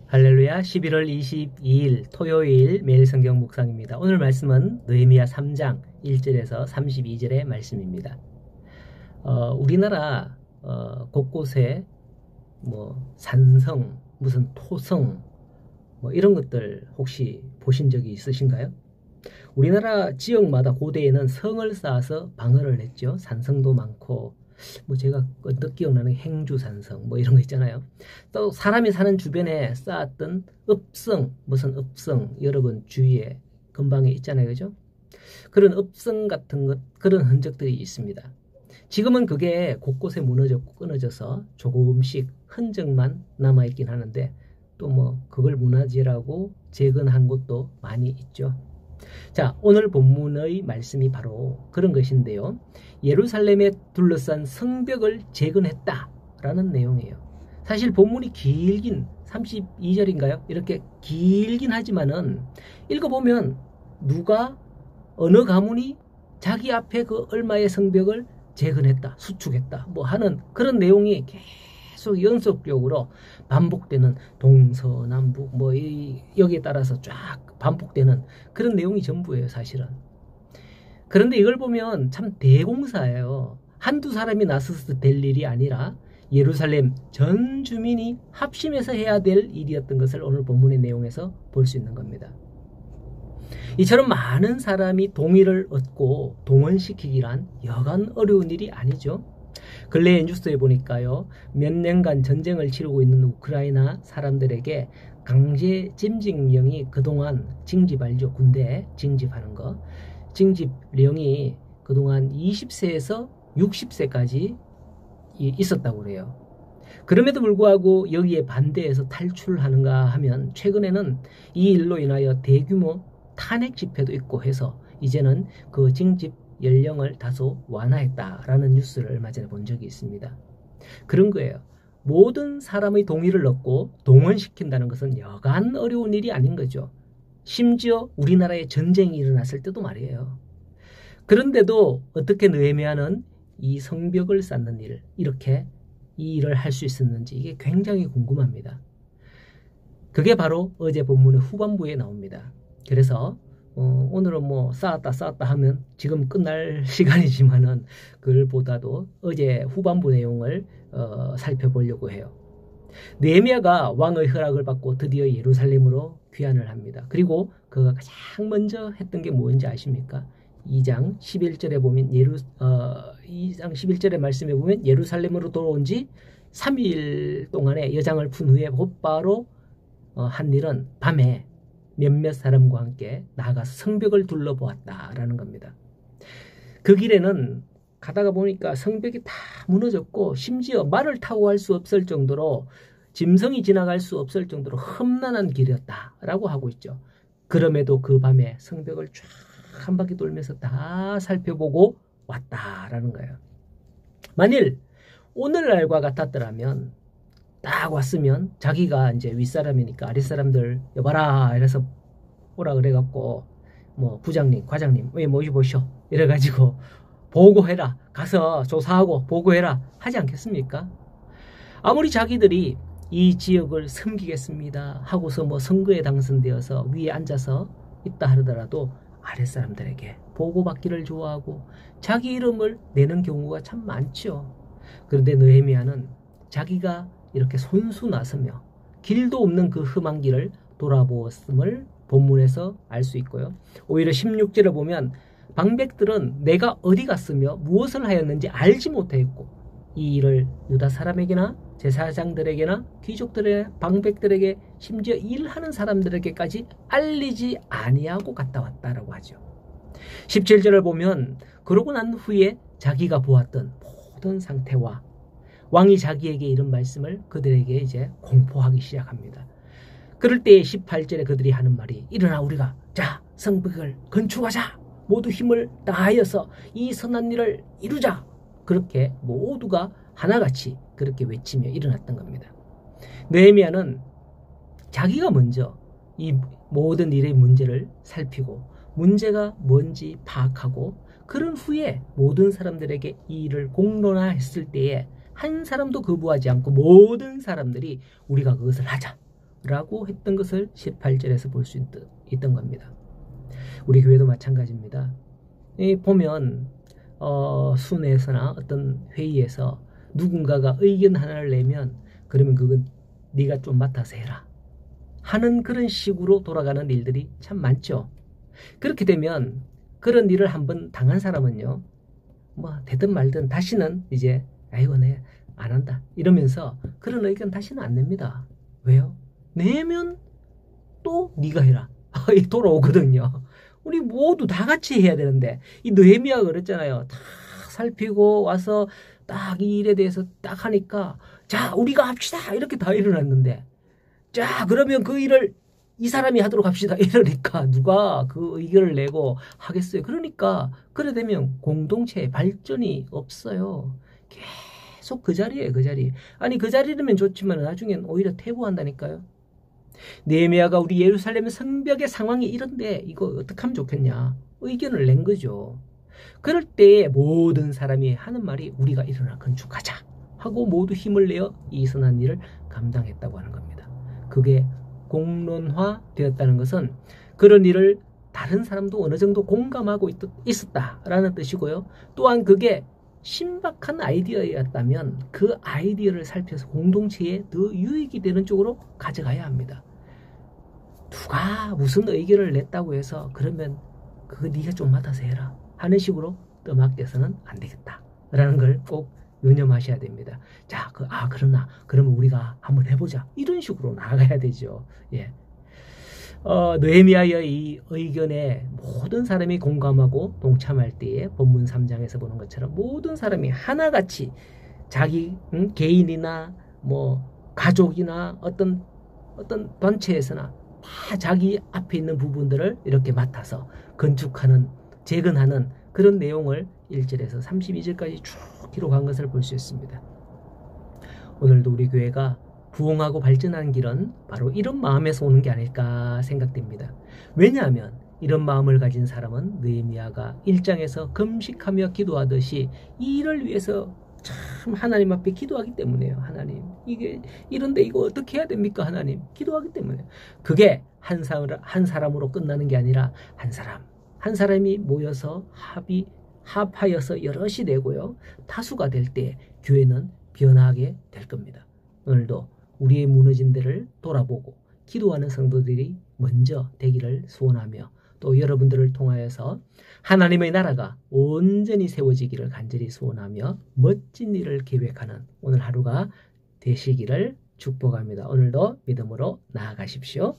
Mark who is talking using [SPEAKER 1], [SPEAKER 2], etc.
[SPEAKER 1] 할렐루야. 11월 22일 토요일 매일 성경 묵상입니다. 오늘 말씀은 느헤미야 3장 1절에서 32절의 말씀입니다. 우리나라 곳곳에 산성, 무슨 토성 이런 것들 혹시 보신 적이 있으신가요? 우리나라 지역마다 고대에는 성을 쌓아서 방어를 했죠. 산성도 많고 제가 언뜻 기억나는 행주산성 이런 거 있잖아요. 또 사람이 사는 주변에 쌓았던 읍성, 무슨 읍성 여러분 주위에 근방에 있잖아요. 그죠? 그런 읍성 같은 것, 그런 흔적들이 있습니다. 지금은 그게 곳곳에 무너졌고 끊어져서 조금씩 흔적만 남아있긴 하는데 또 그걸 문화재라고 재건한 곳도 많이 있죠. 자, 오늘 본문의 말씀이 바로 그런 것인데요. 예루살렘에 둘러싼 성벽을 재건했다라는 내용이에요. 사실 본문이 길긴 32절인가요? 이렇게 길긴 하지만은 읽어보면 누가 어느 가문이 자기 앞에 그 얼마의 성벽을 재건했다, 수축했다 하는 그런 내용이 계속 연속적으로 반복되는 동서남북 여기에 따라서 쫙 반복되는 그런 내용이 전부예요, 사실은. 그런데 이걸 보면 참 대공사예요. 한두 사람이 나서서 될 일이 아니라 예루살렘 전 주민이 합심해서 해야 될 일이었던 것을 오늘 본문의 내용에서 볼 수 있는 겁니다. 이처럼 많은 사람이 동의를 얻고 동원시키기란 여간 어려운 일이 아니죠. 근래에 뉴스에 보니까요, 몇 년간 전쟁을 치르고 있는 우크라이나 사람들에게 강제 징집령이 그동안 징집 알죠? 군대 징집하는 거. 징집령이 그동안 20세에서 60세까지 있었다고 그래요. 그럼에도 불구하고 여기에 반대해서 탈출하는가 하면 최근에는 이 일로 인하여 대규모 탄핵 집회도 있고 해서 이제는 그 징집 연령을 다소 완화했다라는 뉴스를 얼마 전에 본 적이 있습니다. 그런 거예요. 모든 사람의 동의를 얻고 동원시킨다는 것은 여간 어려운 일이 아닌 거죠. 심지어 우리나라에 전쟁이 일어났을 때도 말이에요. 그런데도 어떻게 느헤미야는 이 성벽을 쌓는 일, 이렇게 이 일을 할 수 있었는지 이게 굉장히 궁금합니다. 그게 바로 어제 본문의 후반부에 나옵니다. 그래서 오늘은 쌓았다 하면 지금 끝날 시간이지만은 그걸보다도 어제 후반부 내용을 살펴보려고 해요. 느헤미야가 왕의 허락을 받고 드디어 예루살렘으로 귀환을 합니다. 그리고 그가 가장 먼저 했던 게 뭔지 아십니까? 2장 11절에 보면 2장 11절의 말씀에 보면 예루살렘으로 돌아온 지 3일 동안의 여장을 푼 후에 곧바로 한 일은 밤에 몇몇 사람과 함께 나아가서 성벽을 둘러보았다라는 겁니다. 그 길에는 가다가 보니까 성벽이 다 무너졌고 심지어 말을 타고 갈 수 없을 정도로 짐승이 지나갈 수 없을 정도로 험난한 길이었다라고 하고 있죠. 그럼에도 그 밤에 성벽을 쫙 한 바퀴 돌면서 다 살펴보고 왔다라는 거예요. 만일 오늘날과 같았더라면 딱 왔으면 자기가 이제 윗사람이니까 아랫사람들 여봐라 이래서 오라 그래갖고 부장님 과장님 왜 모셔보셔 이래가지고 보고해라, 가서 조사하고 보고해라 하지 않겠습니까? 아무리 자기들이 이 지역을 섬기겠습니다 하고서 선거에 당선되어서 위에 앉아서 있다 하더라도 아랫사람들에게 보고받기를 좋아하고 자기 이름을 내는 경우가 참 많죠. 그런데 느헤미야는 자기가 이렇게 손수 나서며 길도 없는 그 험한 길을 돌아보았음을 본문에서 알 수 있고요. 오히려 16절을 보면 방백들은 내가 어디 갔으며 무엇을 하였는지 알지 못하였고 이 일을 유다 사람에게나 제사장들에게나 귀족들의 방백들에게 심지어 일하는 사람들에게까지 알리지 아니하고 갔다 왔다라고 하죠. 17절을 보면 그러고 난 후에 자기가 보았던 모든 상태와 왕이 자기에게 이런 말씀을 그들에게 이제 공포하기 시작합니다. 그럴 때 18절에 그들이 하는 말이 일어나 우리가 자 성벽을 건축하자, 모두 힘을 다하여서 이 선한 일을 이루자, 그렇게 모두가 하나같이 그렇게 외치며 일어났던 겁니다. 느헤미야는 자기가 먼저 이 모든 일의 문제를 살피고 문제가 뭔지 파악하고 그런 후에 모든 사람들에게 이 일을 공론화했을 때에 한 사람도 거부하지 않고 모든 사람들이 우리가 그것을 하자, 라고 했던 것을 18절에서 볼 수 있던 겁니다. 우리 교회도 마찬가지입니다. 보면 순회에서나 어떤 회의에서 누군가가 의견 하나를 내면 그러면 그건 네가 좀 맡아서 해라 하는 그런 식으로 돌아가는 일들이 참 많죠. 그렇게 되면 그런 일을 한번 당한 사람은요, 뭐 되든 말든 다시는 이제 아이고 내 안 한다 이러면서 그런 의견 다시는 안 냅니다. 왜요? 내면 또 네가 해라 돌아오거든요. 우리 모두 다 같이 해야 되는데 이 느헤미야가 그랬잖아요. 다 살피고 와서 딱 이 일에 대해서 딱 하니까 자 우리가 합시다 이렇게 다 일어났는데 자 그러면 그 일을 이 사람이 하도록 합시다 이러니까 누가 그 의견을 내고 하겠어요. 그러니까 그래 되면 공동체의 발전이 없어요. 계속 그 자리에 그 자리. 아니 그 자리라면 좋지만 나중엔 오히려 퇴보한다니까요. 느헤미야가 우리 예루살렘 성벽의 상황이 이런데 이거 어떻게 하면 좋겠냐 의견을 낸 거죠. 그럴 때 모든 사람이 하는 말이 우리가 일어나 건축하자 하고 모두 힘을 내어 이 선한 일을 감당했다고 하는 겁니다. 그게 공론화 되었다는 것은 그런 일을 다른 사람도 어느 정도 공감하고 있었다라는 뜻이고요. 또한 그게 신박한 아이디어였다면 그 아이디어를 살펴서 공동체에 더 유익이 되는 쪽으로 가져가야 합니다. 누가 무슨 의견을 냈다고 해서 그러면 그거 네가 좀 맡아서 해라 하는 식으로 떠맡겨서는 안 되겠다 라는 걸 꼭 유념하셔야 됩니다. 자, 그러나 그러면 우리가 한번 해보자 이런 식으로 나아가야 되죠. 예. 느헤미야의 이 의견에 모든 사람이 공감하고 동참할 때에 본문 3장에서 보는 것처럼 모든 사람이 하나같이 자기 개인이나 뭐 가족이나 어떤 단체에서나 다 자기 앞에 있는 부분들을 이렇게 맡아서 건축하는 재건하는 그런 내용을 1절에서 32절까지 쭉 기록한 것을 볼 수 있습니다. 오늘도 우리 교회가 부흥하고 발전하는 길은 바로 이런 마음에서 오는 게 아닐까 생각됩니다. 왜냐하면 이런 마음을 가진 사람은 느헤미야가 1장에서 금식하며 기도하듯이 이 일을 위해서 참 하나님 앞에 기도하기 때문에요. 하나님 이게 이런데 이거 어떻게 해야 됩니까? 하나님 기도하기 때문에 그게 한 사람으로 끝나는 게 아니라 한 사람이 모여서 합하여서 여럿이 되고요. 다수가 될 때 교회는 변하게 될 겁니다. 오늘도 우리의 무너진 데를 돌아보고 기도하는 성도들이 먼저 되기를 소원하며 또 여러분들을 통하여서 하나님의 나라가 온전히 세워지기를 간절히 소원하며 멋진 일을 계획하는 오늘 하루가 되시기를 축복합니다. 오늘도 믿음으로 나아가십시오.